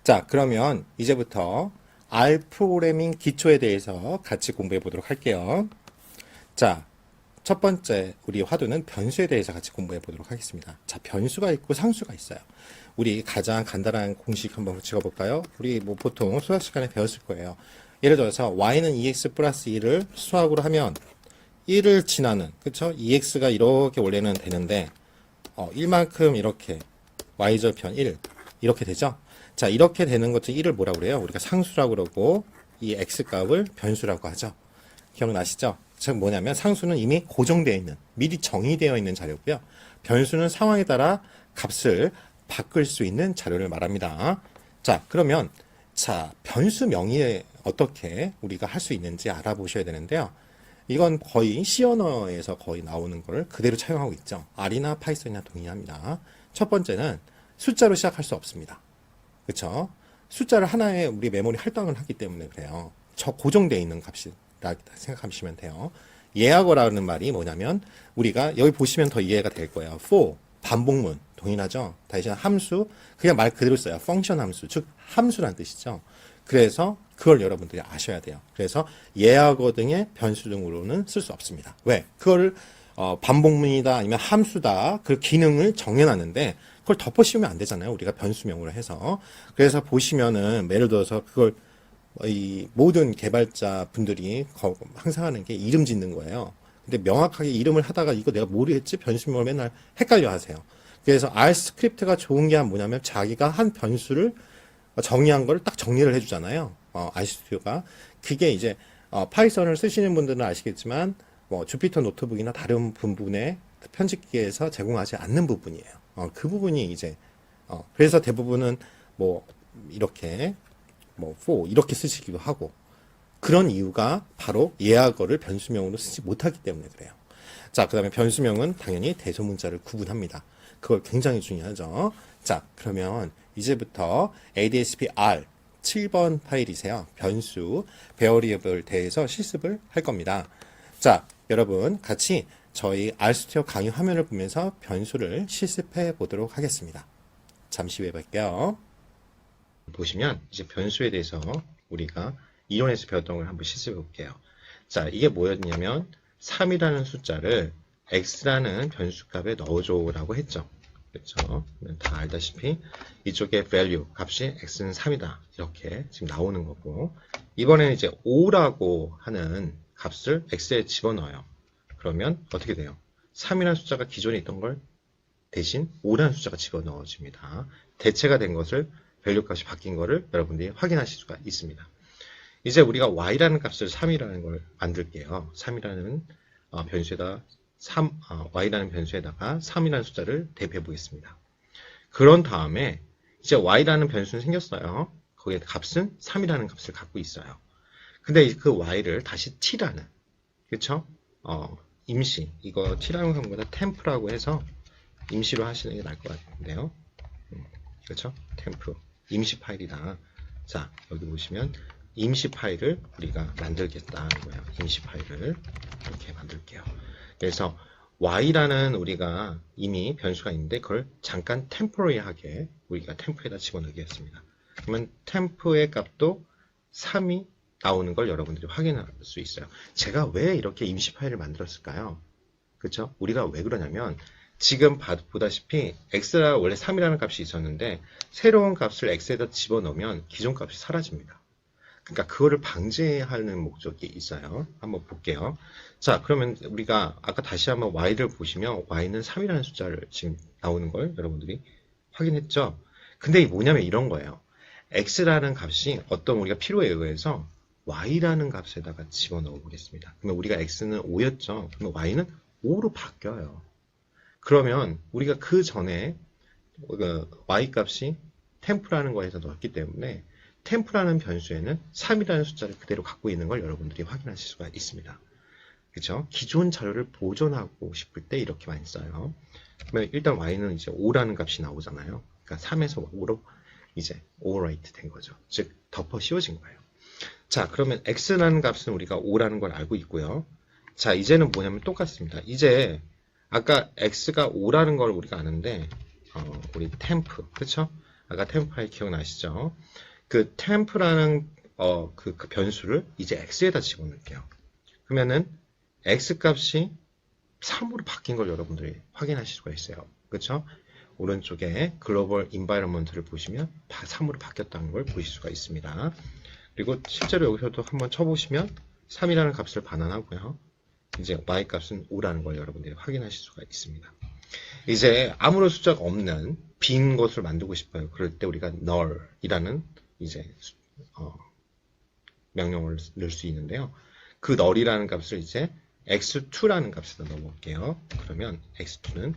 자, 그러면 이제부터 R 프로그래밍 기초에 대해서 같이 공부해 보도록 할게요. 자, 첫 번째 우리 화두는 변수에 대해서 같이 공부해 보도록 하겠습니다. 자, 변수가 있고 상수가 있어요. 우리 가장 간단한 공식 한번 찍어볼까요? 우리 뭐 보통 수학 시간에 배웠을 거예요. 예를 들어서 y는 2x 플러스 1을 수학으로 하면 1을 지나는, 그쵸? 2x가 이렇게 원래는 되는데 1만큼 이렇게 y절편 1 이렇게 되죠? 자, 이렇게 되는 것들 1을 뭐라고 그래요? 우리가 상수라고 그러고 이 x값을 변수라고 하죠. 기억나시죠? 즉 뭐냐면 상수는 이미 고정되어 있는, 미리 정의되어 있는 자료고요. 변수는 상황에 따라 값을 바꿀 수 있는 자료를 말합니다. 자, 그러면 자, 변수 명의에 어떻게 우리가 할 수 있는지 알아보셔야 되는데요. 이건 거의 C 언어에서 거의 나오는 걸 그대로 차용하고 있죠. R이나 파이썬이나 동의합니다. 첫 번째는 숫자로 시작할 수 없습니다. 그렇죠? 숫자를 하나의 우리 메모리 할당을 하기 때문에 그래요. 저 고정되어 있는 값이라 생각하시면 돼요. 예하거라는 말이 뭐냐면 우리가 여기 보시면 더 이해가 될 거예요. for 반복문 동일하죠. 다시 함수 그냥 말 그대로 써요. 펑션 함수 즉 함수란 뜻이죠. 그래서 그걸 여러분들이 아셔야 돼요. 그래서 예하거 등의 변수 등으로는 쓸 수 없습니다. 왜? 그걸 반복문이다 아니면 함수다 그 기능을 정해놨는데 그걸 덮어 씌우면 안 되잖아요. 우리가 변수명으로 해서. 그래서 보시면은 예를 들어서 그걸 이 모든 개발자 분들이 항상 하는 게 이름 짓는 거예요. 근데 명확하게 이름을 하다가 이거 내가 모르겠지? 변수명을 맨날 헷갈려 하세요. 그래서 R 스크립트가 좋은 게 뭐냐면 자기가 한 변수를 정의한 걸 딱 정리를 해주잖아요. RStudi오가. 그게 이제 파이썬을 쓰시는 분들은 아시겠지만 뭐 주피터 노트북이나 다른 부분의 편집기에서 제공하지 않는 부분이에요. 그 부분이 이제 그래서 대부분은 뭐 이렇게 뭐 for 이렇게 쓰시기도 하고 그런 이유가 바로 예하거를 변수명으로 쓰지 못하기 때문에 그래요. 자, 그 다음에 변수명은 당연히 대소문자를 구분합니다. 그걸 굉장히 중요하죠. 자, 그러면 이제부터 ADSP-R 7번 파일이세요. 변수, variable 대해서 실습을 할 겁니다. 자, 여러분 같이 저희 RStudio 강의 화면을 보면서 변수를 실습해 보도록 하겠습니다. 잠시 후에 뵐게요. 보시면 이제 변수에 대해서 우리가 이론에서 배웠던 걸 한번 실습해 볼게요. 자, 이게 뭐였냐면 3이라는 숫자를 x라는 변수값에 넣어줘라고 했죠. 그렇죠? 다 알다시피 이쪽에 value 값이 x는 3이다 이렇게 지금 나오는 거고 이번에는 이제 5라고 하는 값을 x에 집어넣어요. 그러면 어떻게 돼요? 3이라는 숫자가 기존에 있던 걸 대신 5라는 숫자가 집어넣어집니다. 대체가 된 것을 value 값이 바뀐 것을 여러분들이 확인하실 수가 있습니다. 이제 우리가 y라는 값을 3이라는 걸 만들게요. 3이라는 변수에다 y라는 변수에다가 3이라는 숫자를 대입해 보겠습니다. 그런 다음에 이제 y라는 변수는 생겼어요. 거기에 값은 3이라는 값을 갖고 있어요. 근데 그 y를 다시 t라는 그쵸? 임시 이거 t라는 것보다 temp라고 해서 임시로 하시는 게 나을 것 같은데요. 그렇죠? temp 임시 파일이다. 자, 여기 보시면 임시 파일을 우리가 만들겠다는 거예요. 임시 파일을 이렇게 만들게요. 그래서 y라는 우리가 이미 변수가 있는데 그걸 잠깐 temporary하게 우리가 temp에다 집어넣겠습니다. 그러면 temp의 값도 3이 나오는 걸 여러분들이 확인할 수 있어요. 제가 왜 이렇게 임시 파일을 만들었을까요? 그렇죠? 우리가 왜 그러냐면 지금 보다시피 x가 원래 3이라는 값이 있었는데 새로운 값을 x에다 집어넣으면 기존 값이 사라집니다. 그러니까 그거를 방지하는 목적이 있어요. 한번 볼게요. 자, 그러면 우리가 아까 다시 한번 y를 보시면 y는 3이라는 숫자를 지금 나오는 걸 여러분들이 확인했죠? 근데 이게 뭐냐면 이런 거예요. x라는 값이 어떤 우리가 필요에 의해서 y라는 값에다가 집어넣어 보겠습니다. 그러면 우리가 x는 5였죠? 그러면 y는 5로 바뀌어요. 그러면 우리가 그 전에 y 값이 temp라는 거에서 넣었기 때문에 temp라는 변수에는 3이라는 숫자를 그대로 갖고 있는 걸 여러분들이 확인하실 수가 있습니다. 그렇죠? 기존 자료를 보존하고 싶을 때 이렇게 많이 써요. 그러면 일단 y는 이제 5라는 값이 나오잖아요. 그러니까 3에서 5로 이제 overwrite 된 거죠. 즉 덮어 씌워진 거예요. 자, 그러면 x라는 값은 우리가 5라는 걸 알고 있고요. 자, 이제는 뭐냐면 똑같습니다. 이제 아까 x가 5라는 걸 우리가 아는데 우리 temp, 그렇죠? 아까 템프라이 기억나시죠? 그 템프라는 그 변수를 이제 x에다 집어넣을게요. 그러면은 x 값이 3으로 바뀐 걸 여러분들이 확인하실 수가 있어요. 그렇죠? 오른쪽에 글로벌 인바이러먼트를 보시면 3으로 바뀌었다는 걸 보실 수가 있습니다. 그리고 실제로 여기서도 한번 쳐보시면 3이라는 값을 반환하고요. 이제 y 값은 5라는 걸 여러분들이 확인하실 수가 있습니다. 이제 아무런 숫자가 없는 빈 것을 만들고 싶어요. 그럴 때 우리가 null이라는 이제 명령을 넣을 수 있는데요. 그 null이라는 값을 이제 x2라는 값에다 넣어볼게요. 그러면 x2는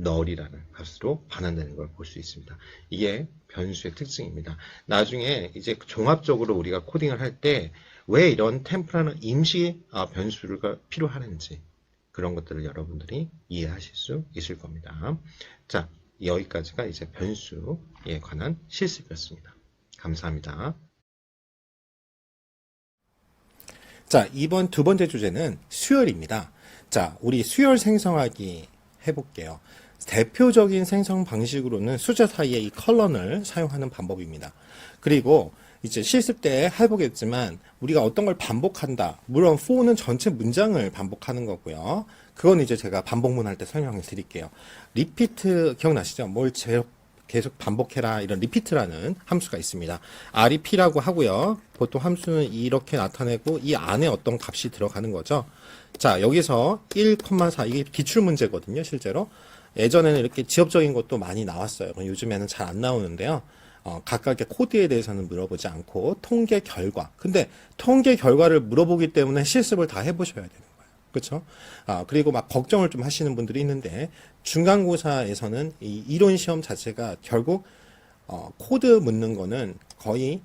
null이라는 값으로 반환되는 걸 볼 수 있습니다. 이게 변수의 특징입니다. 나중에 이제 종합적으로 우리가 코딩을 할 때 왜 이런 템프라는 임시 변수가 필요하는지 그런 것들을 여러분들이 이해하실 수 있을 겁니다. 자, 여기까지가 이제 변수에 관한 실습이었습니다. 감사합니다. 자, 이번 두 번째 주제는 수열입니다. 자, 우리 수열 생성하기 해볼게요. 대표적인 생성 방식으로는 숫자 사이에 이 컬런을 사용하는 방법입니다. 그리고 이제 실습 때 해보겠지만 우리가 어떤 걸 반복한다. 물론 for는 전체 문장을 반복하는 거고요. 그건 이제 제가 반복문 할 때 설명을 드릴게요. 리피트 기억나시죠? 뭘 계속 반복해라 이런 리피트라는 함수가 있습니다. rep라고 하고요. 보통 함수는 이렇게 나타내고 이 안에 어떤 값이 들어가는 거죠. 자, 여기서 1,4 이게 기출 문제거든요. 실제로 예전에는 이렇게 지엽적인 것도 많이 나왔어요. 요즘에는 잘 안 나오는데요. 각각의 코드에 대해서는 물어보지 않고 통계 결과. 근데 통계 결과를 물어보기 때문에 실습을 다 해보셔야 되는 거예요. 그렇죠? 그리고 막 걱정을 좀 하시는 분들이 있는데 중간고사에서는 이 이론 시험 자체가 결국 코드 묻는 거는 거의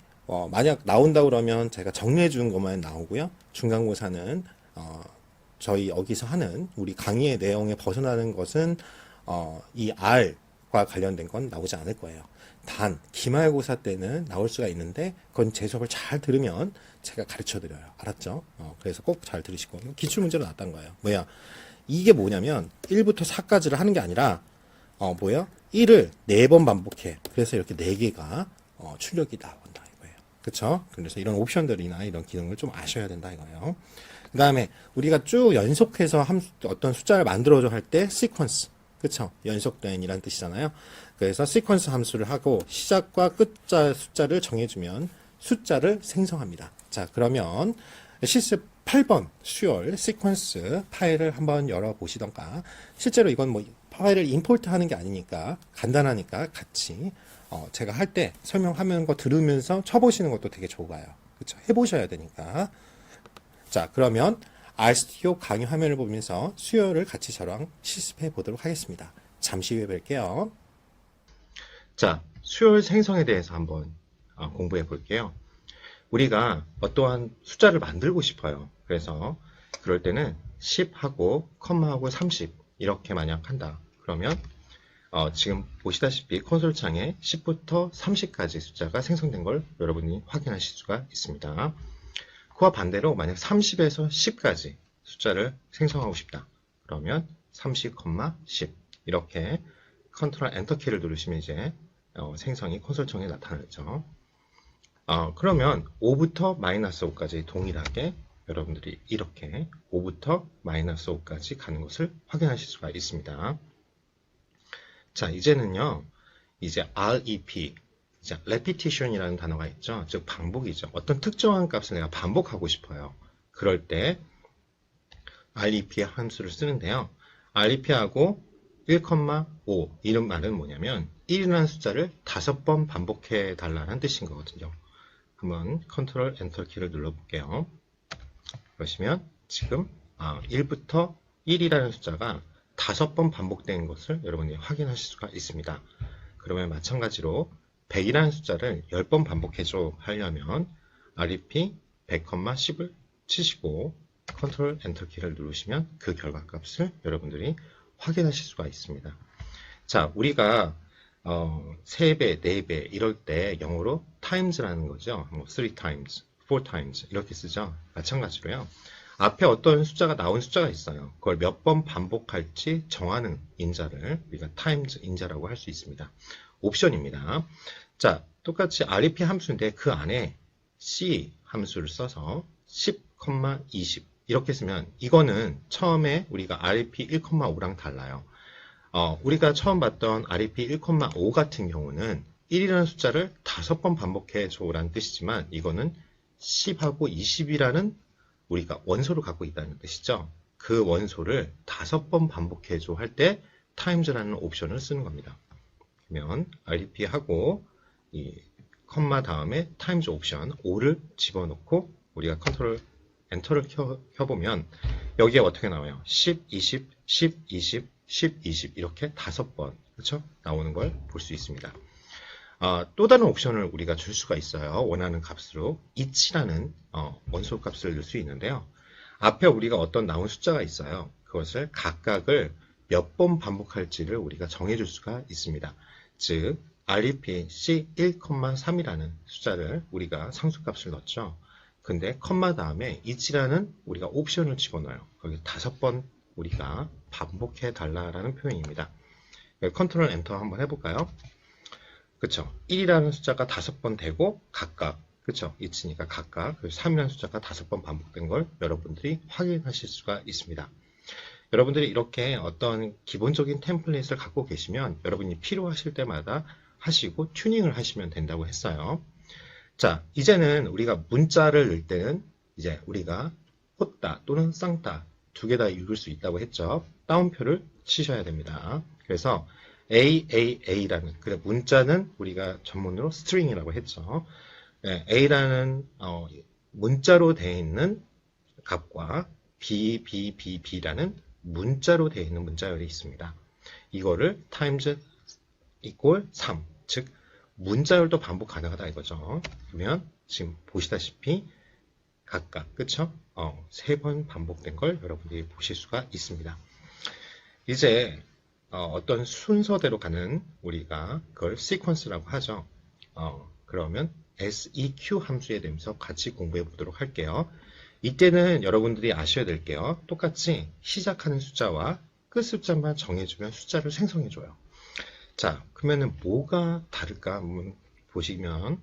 만약 나온다 그러면 제가 정리해 주는 것만 나오고요. 중간고사는 저희 여기서 하는 우리 강의의 내용에 벗어나는 것은 이 R과 관련된 건 나오지 않을 거예요. 단 기말고사 때는 나올 수가 있는데 그건 제 수업을 잘 들으면 제가 가르쳐 드려요. 알았죠? 그래서 꼭 잘 들으시고 기출문제로 나왔던 거예요. 뭐야? 이게 뭐냐면 1부터 4까지를 하는 게 아니라 1을 4번 반복해. 그래서 이렇게 4개가 출력이 나온다 이거예요. 그렇죠? 그래서 이런 옵션들이나 이런 기능을 좀 아셔야 된다 이거예요. 그 다음에 우리가 쭉 연속해서 어떤 숫자를 만들어줘 할 때 시퀀스, 그쵸? 연속된이라는 뜻이잖아요. 그래서 시퀀스 함수를 하고 시작과 끝자 숫자를 정해주면 숫자를 생성합니다. 자, 그러면 실습 8번 수열 시퀀스 파일을 한번 열어보시던가. 실제로 이건 뭐 파일을 임포트 하는 게 아니니까 간단하니까 같이 제가 할 때 설명하는 거 들으면서 쳐보시는 것도 되게 좋아요. 그쵸? 해보셔야 되니까. 자, 그러면 RStudio 강의 화면을 보면서 수열을 같이 저랑 실습해 보도록 하겠습니다. 잠시 후에 뵐게요. 자, 수열 생성에 대해서 한번 공부해 볼게요. 우리가 어떠한 숫자를 만들고 싶어요. 그래서 그럴 때는 10하고 컴마하고 30 이렇게 만약 한다. 그러면 지금 보시다시피 콘솔 창에 10부터 30까지 숫자가 생성된 걸 여러분이 확인하실 수가 있습니다. 그와 반대로 만약 30에서 10까지 숫자를 생성하고 싶다. 그러면 30, 10 이렇게 컨트롤 엔터 키를 누르시면 이제 생성이 콘솔창에 나타나죠. 그러면 5부터 마이너스 5까지 동일하게 여러분들이 이렇게 5부터 마이너스 5까지 가는 것을 확인하실 수가 있습니다. 자, 이제는요. 이제 REP 자, repetition이라는 단어가 있죠. 즉 반복이죠. 어떤 특정한 값을 내가 반복하고 싶어요. 그럴 때 REP 함수를 쓰는데요. REP하고 1,5 이런 말은 뭐냐면 1이라는 숫자를 5번 반복해 달라는 뜻인 거거든요. 한번 컨트롤 엔터 키를 눌러볼게요. 그러시면 지금 1부터 1이라는 숫자가 5번 반복된 것을 여러분이 확인하실 수가 있습니다. 그러면 마찬가지로 100이라는 숫자를 10번 반복해줘 하려면 REP 100, 10을 치시고 컨트롤 엔터 키를 누르시면 그 결과값을 여러분들이 확인하실 수가 있습니다. 자, 우리가 3배, 4배 이럴 때 영어로 times라는 거죠. 3 times, 4 times 이렇게 쓰죠. 마찬가지로요. 앞에 어떤 숫자가 나온 숫자가 있어요. 그걸 몇 번 반복할지 정하는 인자를 우리가 times 인자라고 할 수 있습니다. 옵션입니다. 자, 똑같이 REP 함수인데 그 안에 C 함수를 써서 10, 20 이렇게 쓰면 이거는 처음에 우리가 REP 1,5랑 달라요. 우리가 처음 봤던 REP 1,5 같은 경우는 1이라는 숫자를 5번 반복해 줘라는 뜻이지만 이거는 10하고 20이라는 우리가 원소를 갖고 있다는 뜻이죠. 그 원소를 5번 반복해 줘 할 때 times라는 옵션을 쓰는 겁니다. 그러면 REP하고 이 컴마 다음에 times 옵션 5를 집어넣고 우리가 컨트롤 엔터를 켜보면 여기에 어떻게 나와요? 10, 20, 10, 20, 10, 20 이렇게 5번 그렇죠? 나오는 걸 볼 수 있습니다. 또 다른 옵션을 우리가 줄 수가 있어요. 원하는 값으로 each라는 원소 값을 넣을 수 있는데요. 앞에 우리가 어떤 나온 숫자가 있어요. 그것을 각각을 몇 번 반복할지를 우리가 정해줄 수가 있습니다. 즉 REP C1,3이라는 숫자를 우리가 상수값을 넣었죠. 근데 컴마 다음에 each라는 우리가 옵션을 집어넣어요. 거기 5번 우리가 반복해 달라라는 표현입니다. 컨트롤 엔터 한번 해볼까요? 그쵸? 1이라는 숫자가 5번 되고 각각 그쵸? each니까 각각 3이라는 숫자가 5번 반복된 걸 여러분들이 확인하실 수가 있습니다. 여러분들이 이렇게 어떤 기본적인 템플릿을 갖고 계시면 여러분이 필요하실 때마다 하시고 튜닝을 하시면 된다고 했어요. 자, 이제는 우리가 문자를 넣을 때는 이제 우리가 호따 또는 쌍따 두 개 다 읽을 수 있다고 했죠. 따옴표를 치셔야 됩니다. 그래서 AAA라는 그래 문자는 우리가 전문으로 스트링이라고 했죠. A라는 문자로 되어 있는 값과 BBBB라는 문자로 되어 있는 문자열이 있습니다. 이거를 times equal 3, 즉 문자열도 반복 가능하다 이거죠. 그러면 지금 보시다시피 각각 그쵸? 3번 반복된 걸 여러분들이 보실 수가 있습니다. 이제 어떤 순서대로 가는 우리가 그걸 시퀀스라고 하죠. 그러면 seq 함수에 대해서 같이 공부해 보도록 할게요. 이때는 여러분들이 아셔야 될 게요. 똑같이 시작하는 숫자와 끝 숫자만 정해주면 숫자를 생성해줘요. 자, 그러면은 뭐가 다를까 한번 보시면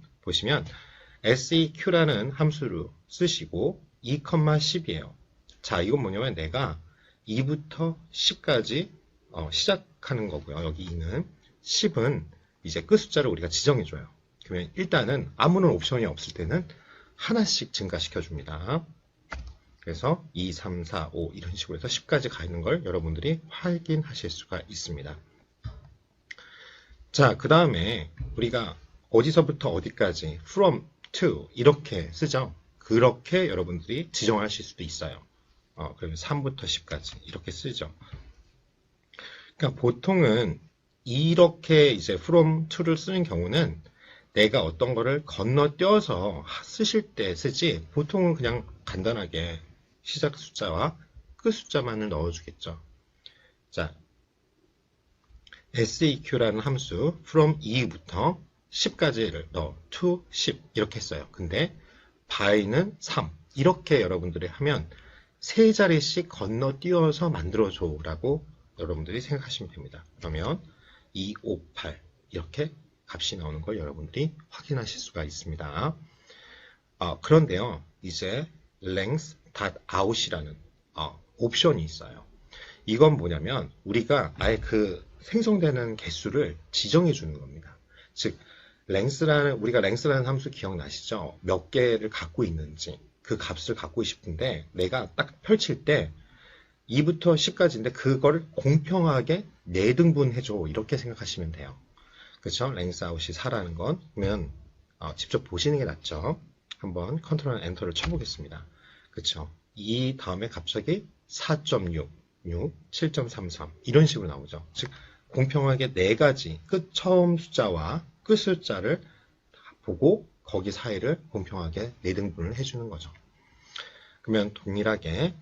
seq라는 함수를 쓰시고 2,10이에요. 자, 이건 뭐냐면 내가 2부터 10까지 시작하는 거고요. 여기 2는 10은 이제 끝 숫자를 우리가 지정해줘요. 그러면 일단은 아무런 옵션이 없을 때는 하나씩 증가시켜 줍니다. 그래서 2, 3, 4, 5 이런 식으로 해서 10까지 가 있는 걸 여러분들이 확인하실 수가 있습니다. 자, 그 다음에 우리가 어디서부터 어디까지 from to 이렇게 쓰죠. 그렇게 여러분들이 지정하실 수도 있어요. 그러면 3부터 10까지 이렇게 쓰죠. 그러니까 보통은 이렇게 이제 from to를 쓰는 경우는 내가 어떤 거를 건너뛰어서 쓰실 때 쓰지 보통은 그냥 간단하게 시작 숫자와 끝 숫자만을 넣어주겠죠. 자, seq라는 함수 from 2부터 10까지를 넣어 to 10 이렇게 써요. 근데 by는 3 이렇게 여러분들이 하면 세 자리씩 건너뛰어서 만들어줘 라고 여러분들이 생각하시면 됩니다. 그러면 2, 5, 8 이렇게 값이 나오는 걸 여러분들이 확인하실 수가 있습니다. 그런데요, 이제 length.out이라는 옵션이 있어요. 이건 뭐냐면 우리가 아예 그 생성되는 개수를 지정해 주는 겁니다. 즉, 우리가 length라는 함수 기억나시죠? 몇 개를 갖고 있는지 그 값을 갖고 싶은데 내가 딱 펼칠 때 2부터 10까지인데 그걸 공평하게 4등분 해줘 이렇게 생각하시면 돼요. 그렇죠? length out이 4라는 건 그러면 직접 보시는 게 낫죠. 한번 컨트롤 엔터를 쳐보겠습니다. 그렇죠? 이 다음에 갑자기 4.6, 6, 7.33 이런 식으로 나오죠. 즉 공평하게 4가지 처음 숫자와 끝 숫자를 보고 거기 사이를 공평하게 4등분을 해주는 거죠. 그러면 동일하게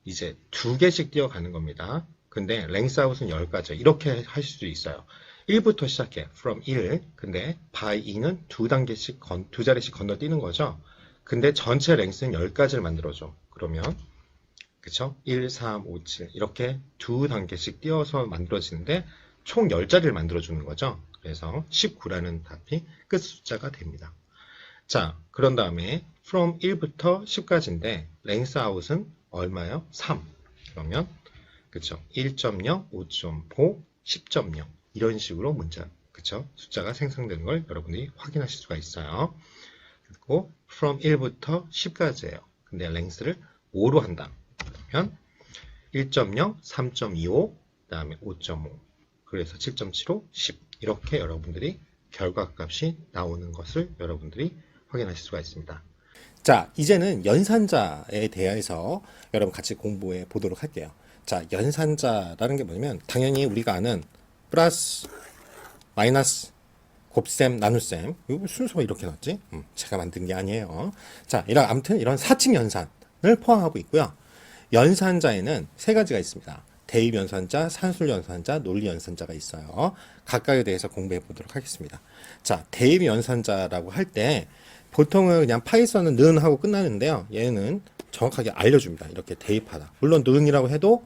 이제 2개씩 뛰어가는 겁니다. 근데 length out은 10가지 이렇게 하실 수도 있어요. 1부터 시작해 from 1 근데 by 2는 2단계씩 2자리씩 건너뛰는 거죠. 근데 전체 length는 10가지를 만들어줘. 그러면 그쵸? 1, 3, 5, 7 이렇게 2단계씩 띄어서 만들어지는데 총 10자리를 만들어주는 거죠. 그래서 19라는 답이 끝 숫자가 됩니다. 자, 그런 다음에 from 1부터 10까지인데 length out은 얼마요? 3. 그러면 그쵸? 1.0, 5.5, 10.0 이런 식으로 문자 그쵸? 숫자가 생성되는 걸 여러분들이 확인하실 수가 있어요. 그리고 from 1부터 10까지예요. 근데 length를 5로 한다. 그러면 1.0, 3.25, 그 다음에 5.5, 그래서 7.75, 10 이렇게 여러분들이 결과값이 나오는 것을 여러분들이 확인하실 수가 있습니다. 자, 이제는 연산자에 대해서 여러분 같이 공부해 보도록 할게요. 자, 연산자라는 게 뭐냐면 당연히 우리가 아는 플러스, 마이너스, 곱셈, 나눗셈. 이거 순서가 이렇게 났지? 제가 만든 게 아니에요. 자, 아무튼 이런 사칙 연산을 포함하고 있고요. 연산자에는 세 가지가 있습니다. 대입 연산자, 산술 연산자, 논리 연산자가 있어요. 각각에 대해서 공부해 보도록 하겠습니다. 자, 대입 연산자라고 할 때 보통은 그냥 파이썬은 는 하고 끝나는데요. 얘는 정확하게 알려줍니다. 이렇게 대입하다. 물론 는이라고 해도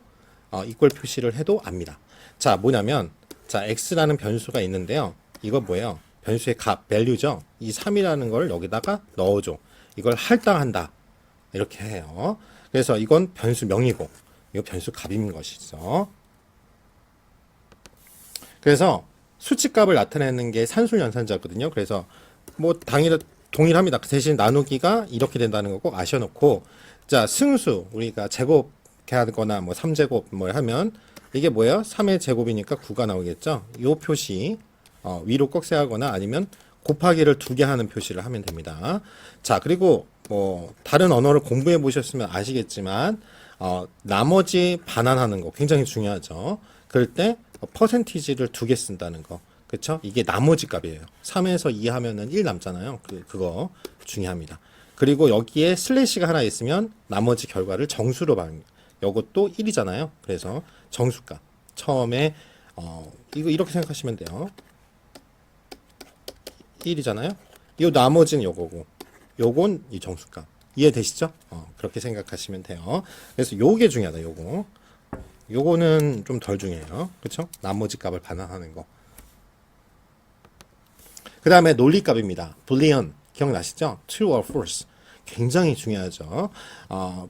이퀄 표시를 해도 압니다. 자, 뭐냐면 자, x라는 변수가 있는데요. 이거 뭐예요? 변수의 값, value죠. 이 3이라는 걸 여기다가 넣어줘. 이걸 할당한다. 이렇게 해요. 그래서 이건 변수명이고 이거 변수 값인 것이죠. 그래서 수치값을 나타내는 게 산술 연산자거든요. 그래서 뭐 동일합니다. 대신 나누기가 이렇게 된다는 거 꼭 아셔놓고 자, 승수 우리가 제곱하거나 뭐 3제곱 뭘 하면 이게 뭐예요? 3의 제곱이니까 9가 나오겠죠. 요 표시 위로 꺽쇠하거나 아니면 곱하기를 2개 하는 표시를 하면 됩니다. 자, 그리고 뭐 다른 언어를 공부해 보셨으면 아시겠지만 나머지 반환하는 거 굉장히 중요하죠. 그럴 때 퍼센티지를 2개 쓴다는 거. 그쵸? 이게 나머지 값이에요. 3에서 2 하면은 1 남잖아요. 그거 중요합니다. 그리고 여기에 슬래시가 하나 있으면 나머지 결과를 정수로 봐요. 이것도 1이잖아요. 그래서 정수값. 처음에 이거 이렇게 생각하시면 돼요. 1이잖아요. 이 나머지는 요거고 요건 이 정수값. 이해되시죠? 그렇게 생각하시면 돼요. 그래서 요게 중요하다. 요거는 좀 덜 중요해요. 그쵸? 나머지 값을 반환하는 거. 그 다음에 논리값입니다. 불리언 기억나시죠? True or false. 굉장히 중요하죠.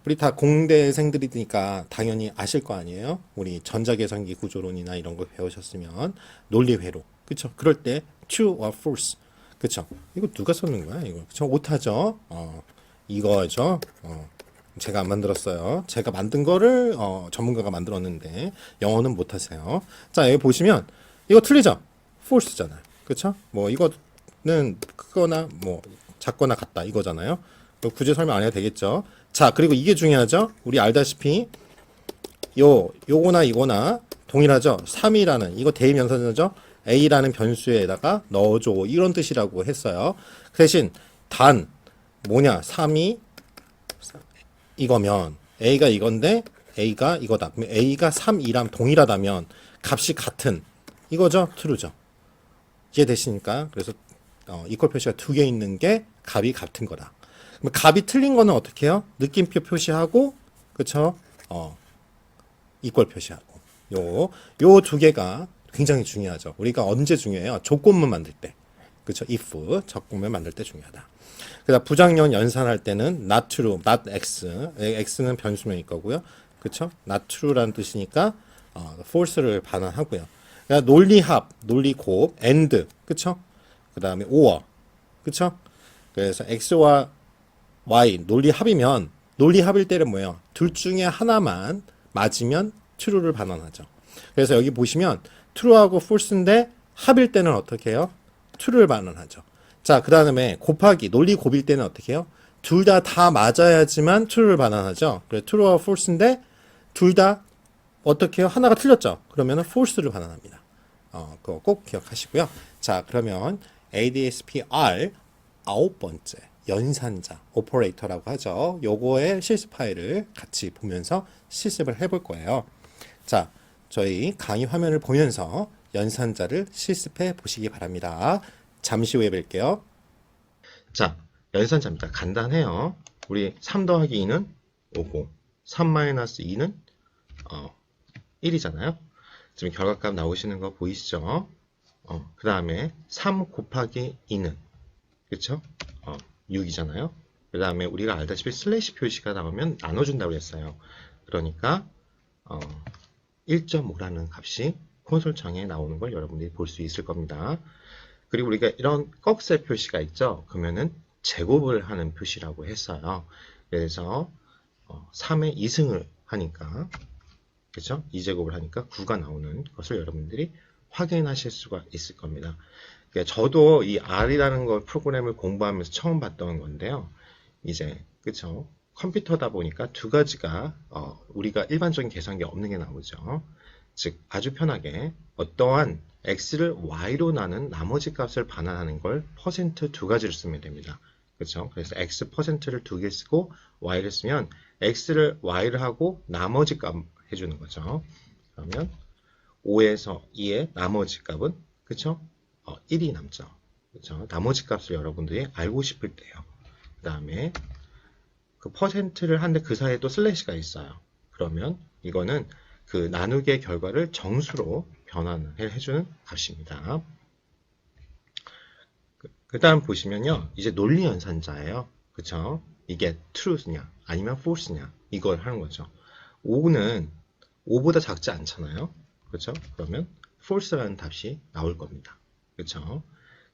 우리 다 공대생들이니까 당연히 아실 거 아니에요? 우리 전자계산기 구조론이나 이런 거 배우셨으면 논리회로. 그쵸? 그럴 때 true or false. 그쵸? 이거 누가 썼는 거야? 이거. 그쵸? 오타죠? 이거죠? 제가 안 만들었어요. 제가 만든 거를 전문가가 만들었는데 영어는 못하세요. 자, 여기 보시면 이거 틀리죠? false잖아요. 그쵸? 뭐 이거는 크거나 뭐 작거나 같다 이거잖아요. 굳이 설명 안 해도 되겠죠. 자, 그리고 이게 중요하죠. 우리 알다시피 요거나 이거나 동일하죠. 3이라는 이거 대입 연산자죠. a라는 변수에다가 넣어줘 이런 뜻이라고 했어요. 그 대신 단 뭐냐 3이 이거면 a가 이건데 a가 이거다. 그럼 a가 3, 2랑 동일하다면 값이 같은 이거죠. true죠. 이해되시니까 그래서 이퀄 표시가 2개 있는 게 값이 같은 거다. 그럼 값이 틀린 거는 어떻게 해요? 느낌표 표시하고 그쵸? 이퀄 표시하고 요 두 개가 굉장히 중요하죠. 우리가 언제 중요해요? 조건문 만들 때. 그쵸? if 적금을 만들 때 중요하다. 그다음 부정연 연산할 때는 not true, not x. x는 변수명일 거고요. 그쵸? not true라는 뜻이니까 false를 반환하고요. 논리합, 논리곱, and, 그쵸? 그 다음에 or, 그쵸? 그래서 x와 y, 논리합이면, 논리합일 때는 뭐예요? 둘 중에 하나만 맞으면 true를 반환하죠. 그래서 여기 보시면 true하고 false인데 합일 때는 어떻게 해요? true를 반환하죠. 자, 그 다음에 곱하기, 논리곱일 때는 어떻게 해요? 둘 다 맞아야지만 true를 반환하죠. 그래서 true와 false인데 둘 다 어떻게 해요? 하나가 틀렸죠. 그러면 false를 반환합니다. 그거 꼭 기억하시고요. 자, 그러면 ADSPR 9번째 연산자 오퍼레이터라고 하죠. 요거의 실습 파일을 같이 보면서 실습을 해볼 거예요. 자, 저희 강의 화면을 보면서 연산자를 실습해 보시기 바랍니다. 잠시 후에 뵐게요. 자, 연산자입니다. 간단해요. 우리 3 더하기 2는 5고 3-2는 1이잖아요. 지금 결과값 나오시는 거 보이시죠? 그 다음에 3 곱하기 2는 그쵸? 6이잖아요. 그 다음에 우리가 알다시피 슬래시 표시가 나오면 나눠준다고 했어요. 그러니까 1.5라는 값이 콘솔창에 나오는 걸 여러분들이 볼 수 있을 겁니다. 그리고 우리가 이런 꺽쇠 표시가 있죠. 그러면은 제곱을 하는 표시라고 했어요. 그래서 3의 2승을 하니까 그렇죠? 2제곱을 하니까 9가 나오는 것을 여러분들이 확인하실 수가 있을 겁니다. 그러니까 저도 이 R이라는 걸 프로그램을 공부하면서 처음 봤던 건데요. 이제 그렇죠? 컴퓨터다 보니까 두 가지가 우리가 일반적인 계산기 없는 게 나오죠. 즉 아주 편하게 어떠한 x를 y로 나눈 나머지 값을 반환하는 걸 퍼센트 두 가지를 쓰면 됩니다. 그렇죠? 그래서 x 퍼센트를 두 개 쓰고 y를 쓰면 x를 y를 하고 나머지 값 해주는 거죠. 그러면 5에서 2의 나머지 값은 그렇죠? 1이 남죠. 그렇죠? 나머지 값을 여러분들이 알고 싶을 때요. 그 다음에 그 퍼센트를 하는데 그 사이에 또 슬래시가 있어요. 그러면 이거는 그 나누기의 결과를 정수로 변환을 해주는 값입니다. 그 다음 보시면요. 이제 논리 연산자예요. 그쵸? 이게 true냐 아니면 false냐 이걸 하는 거죠. 5는 5보다 작지 않잖아요. 그렇죠? 그러면 false라는 답이 나올 겁니다. 그렇죠?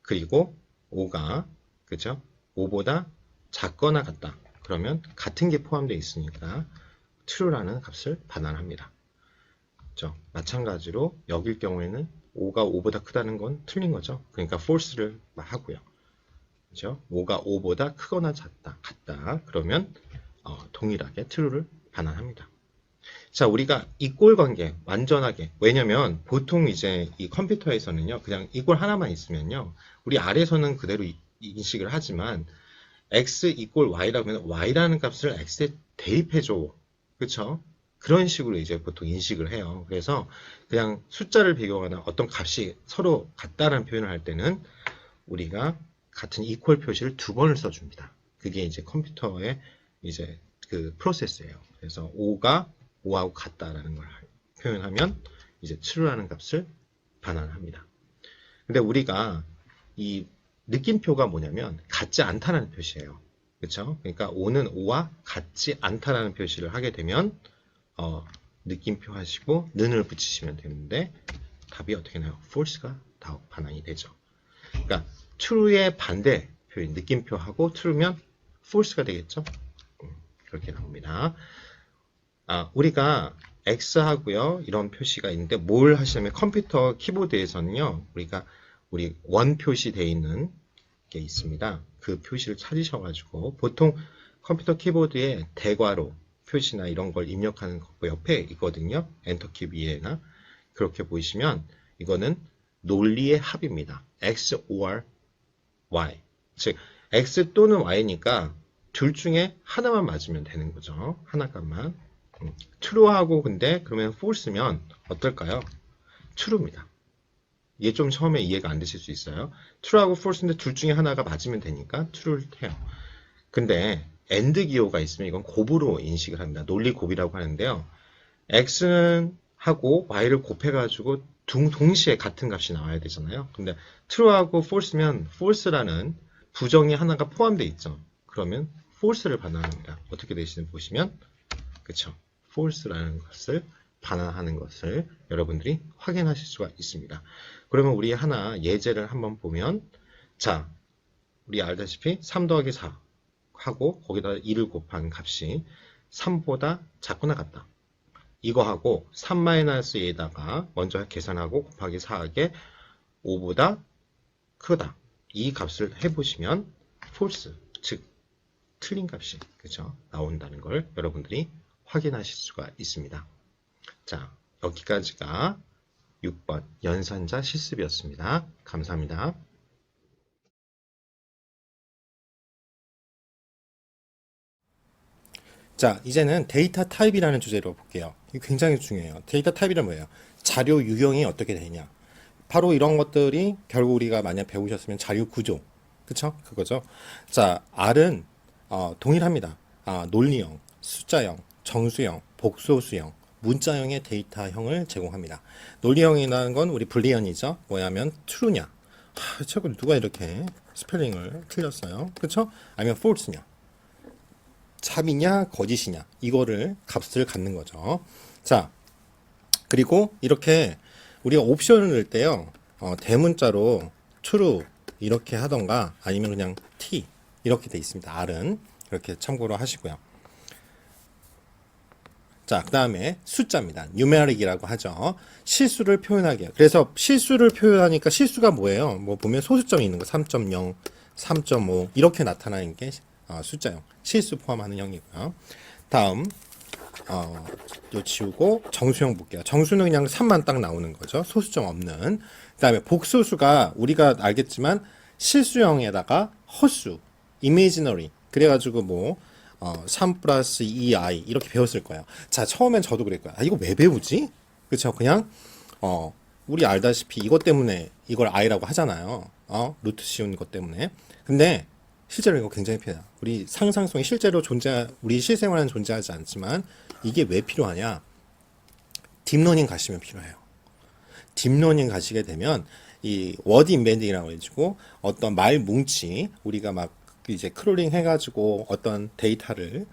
그리고 5가 그렇죠? 5보다 작거나 같다. 그러면 같은 게 포함되어 있으니까 true라는 값을 반환합니다. 그렇죠? 마찬가지로 여길 경우에는 5가 5보다 크다는 건 틀린 거죠. 그러니까 false를 하고요. 그렇죠? 5가 5보다 크거나 같다. 그러면 동일하게 true를 반환합니다. 자, 우리가 이꼴 관계 완전하게 왜냐면 보통 이제 이 컴퓨터에서는요 그냥 이꼴 하나만 있으면요 우리 아래에서는 그대로 인식을 하지만 x 이꼴 y라고 하면 y라는 값을 x에 대입해줘. 그쵸? 그런 식으로 이제 보통 인식을 해요. 그래서 그냥 숫자를 비교하거나 어떤 값이 서로 같다는 표현을 할 때는 우리가 같은 이퀄 표시를 두 번을 써줍니다. 그게 이제 컴퓨터의 이제 그 프로세스예요. 그래서 5가 5하고 같다라는 걸 표현하면 이제 true라는 값을 반환합니다. 근데 우리가 이 느낌표가 뭐냐면 같지 않다는 표시예요. 그렇죠? 그러니까 5는 5와 같지 않다라는 표시를 하게 되면 느낌표 하시고 는을 붙이시면 되는데 답이 어떻게 나요? false가 다 반환이 되죠. 그러니까 true의 반대 표현 느낌표하고 true면 false가 되겠죠? 그렇게 나옵니다. 우리가 X하고요 이런 표시가 있는데 뭘 하시냐면 컴퓨터 키보드에서는요 우리 원 표시되어 있는 게 있습니다. 그 표시를 찾으셔가지고 보통 컴퓨터 키보드에 대괄호 표시나 이런 걸 입력하는 거 옆에 있거든요. 엔터키 위에나 그렇게 보시면 이거는 논리의 합입니다. X or Y 즉 X 또는 Y니까 둘 중에 하나만 맞으면 되는 거죠. 하나 값만 true하고 근데 그러면 false면 어떨까요? true입니다. 이게 좀 처음에 이해가 안 되실 수 있어요. true하고 false인데 둘 중에 하나가 맞으면 되니까 true를 해요. 근데 and 기호가 있으면 이건 곱으로 인식을 합니다. 논리 곱이라고 하는데요. x는 하고 y를 곱해가지고 동시에 같은 값이 나와야 되잖아요. 근데 true하고 false면 false라는 부정이 하나가 포함되어 있죠. 그러면 false를 반환합니다. 어떻게 되시는지 보시면 그쵸? false라는 것을 반환하는 것을 여러분들이 확인하실 수가 있습니다. 그러면 우리 하나 예제를 한번 보면 자, 우리 알다시피 3 더하기 4 하고 거기다 2를 곱한 값이 3보다 작거나 같다. 이거하고 3-2에다가 먼저 계산하고 곱하기 4하게 5보다 크다. 이 값을 해보시면 false, 즉 틀린 값이 그죠? 나온다는 걸 여러분들이 확인하실 수가 있습니다. 자, 여기까지가 6번 연산자 실습이었습니다. 감사합니다. 자, 이제는 데이터 타입이라는 주제로 볼게요. 이거 굉장히 중요해요. 데이터 타입이란 뭐예요? 자료 유형이 어떻게 되냐. 바로 이런 것들이 결국 우리가 만약 배우셨으면 자료 구조. 그쵸? 그거죠. 자, R은 동일합니다. 논리형, 숫자형, 정수형, 복소수형, 문자형의 데이터형을 제공합니다. 논리형이라는 건 우리 불리언이죠. 뭐냐면 true냐. 최근 누가 이렇게 스펠링을 틀렸어요. 그렇죠? 아니면 false냐. 참이냐 거짓이냐. 이거를 값을 갖는 거죠. 자, 그리고 이렇게 우리가 옵션을 넣을 때요. 대문자로 true 이렇게 하던가 아니면 그냥 t 이렇게 돼 있습니다. R은 이렇게 참고로 하시고요. 자, 그 다음에 숫자입니다. numeric이라고 하죠. 실수를 표현하기요. 그래서 실수를 표현하니까 실수가 뭐예요? 뭐 보면 소수점이 있는 거 3.0, 3.5 이렇게 나타나는 게 숫자형. 실수 포함하는 형이고요. 다음 요 지우고 정수형 볼게요. 정수는 그냥 3만 딱 나오는 거죠. 소수점 없는. 그 다음에 복소수가 우리가 알겠지만 실수형에다가 허수, imaginary. 그래가지고 뭐 3 플러스 2i 이렇게 배웠을 거예요. 자, 처음엔 저도 그랬고요. 이거 왜 배우지? 그쵸? 그냥 우리 알다시피 이것 때문에 이걸 i라고 하잖아요. 루트 씌운 것 때문에. 근데 실제로 이거 굉장히 필요해요. 우리 상상성이 실제로 우리 실생활에는 존재하지 않지만 이게 왜 필요하냐? 딥러닝 가시면 필요해요. 딥러닝 가시게 되면 이 워드 인벤딩이라고 해가지고 어떤 말 뭉치 우리가 막 이제 크롤링 해가지고 어떤 데이터를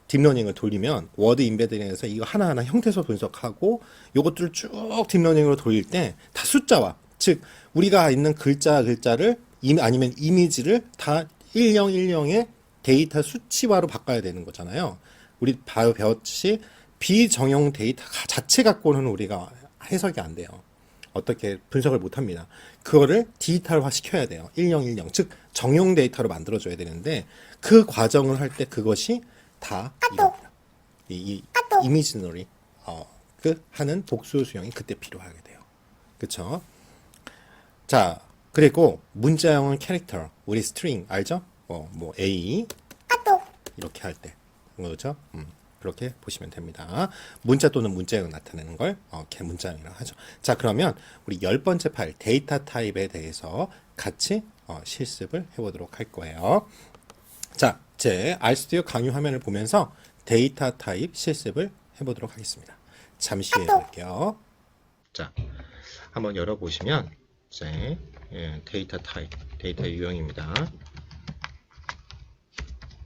딥러닝을 돌리면 워드 인베딩에서 이거 하나하나 형태소 분석하고 요것들을 쭉 딥러닝으로 돌릴 때 다 숫자와 즉 우리가 있는 글자를 아니면 이미지를 다 일령의 데이터 수치화로 바꿔야 되는 거잖아요. 우리 배웠듯이 비정형 데이터 자체 갖고는 우리가 해석이 안 돼요. 어떻게 분석을 못 합니다. 그거를 디지털화 시켜야 돼요. 일령. 즉, 정형 데이터로 만들어줘야 되는데, 그 과정을 할 때 그것이 다 이겁니다. 이 이미지너리, 하는 복수 수형이 그때 필요하게 돼요. 그쵸? 자, 그리고 문자형은 캐릭터, 우리 스트링, 알죠? 뭐, A, 이렇게 할 때. 그렇죠? 그렇게 보시면 됩니다. 문자 또는 문자형 나타내는 걸 문자형이라고 하죠. 자, 그러면 우리 10번째 파일 데이터 타입에 대해서 같이 실습을 해보도록 할 거예요. 자, 제 RStudio 강의 화면을 보면서 데이터 타입 실습을 해보도록 하겠습니다. 잠시 후에 볼게요. 자, 한번 열어보시면 이제 데이터 타입, 데이터 유형입니다.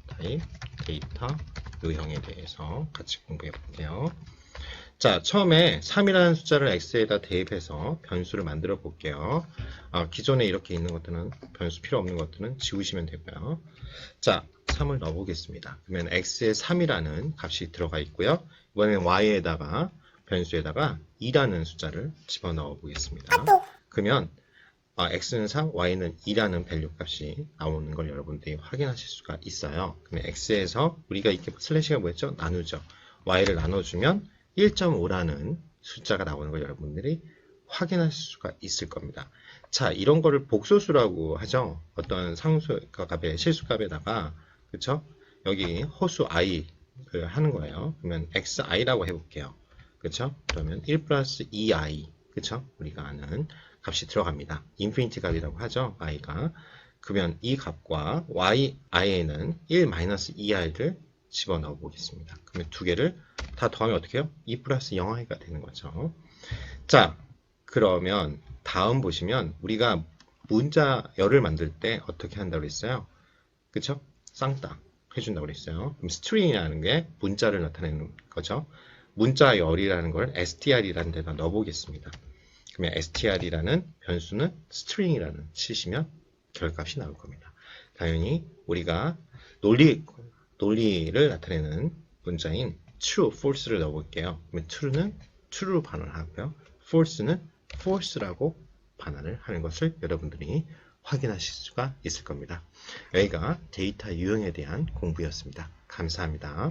타입, 데이터 유형에 대해서 같이 공부해 볼게요. 자, 처음에 3이라는 숫자를 x에다 대입해서 변수를 만들어 볼게요. 기존에 이렇게 있는 것들은 변수 필요 없는 것들은 지우시면 되고요. 자, 3을 넣어 보겠습니다. 그러면 x에 3이라는 값이 들어가 있고요. 이번엔 y에다가 변수에다가 2라는 숫자를 집어넣어 보겠습니다. 그러면 x는 3, y는 2라는 밸류 값이 나오는 걸 여러분들이 확인하실 수가 있어요. 그러면 x에서 우리가 이렇게 슬래시가 뭐였죠? 나누죠. y를 나눠주면 1.5라는 숫자가 나오는 걸 여러분들이 확인하실 수가 있을 겁니다. 자, 이런 거를 복소수라고 하죠. 어떤 상수값의 실수값에다가 그쵸? 여기 호수 i를 하는 거예요. 그러면 xi라고 해볼게요. 그쵸? 그러면 1 플러스 2i 그쵸? 우리가 아는 값이 들어갑니다. 인피니티 값이라고 하죠. i가. 그러면 이 값과 i에는 1-2i를 집어넣어 보겠습니다. 그러면 두 개를 다 더하면 어떻게 해요? 2 플러스 0i가 되는 거죠. 자, 그러면 다음 보시면 우리가 문자열을 만들 때 어떻게 한다고 그랬어요? 그쵸? 쌍따 해준다고 그랬어요. 그럼 string이라는 게 문자를 나타내는 거죠. 문자열이라는 걸 str이라는 데다 넣어 보겠습니다. 그러면 str이라는 변수는 string이라는 치시면 결값이 나올 겁니다. 당연히 우리가 논리를 나타내는 문자인 true, false를 넣어볼게요. 그러면 true는 true로 반환하고요. false는 false라고 반환을 하는 것을 여러분들이 확인하실 수가 있을 겁니다. 여기가 데이터 유형에 대한 공부였습니다. 감사합니다.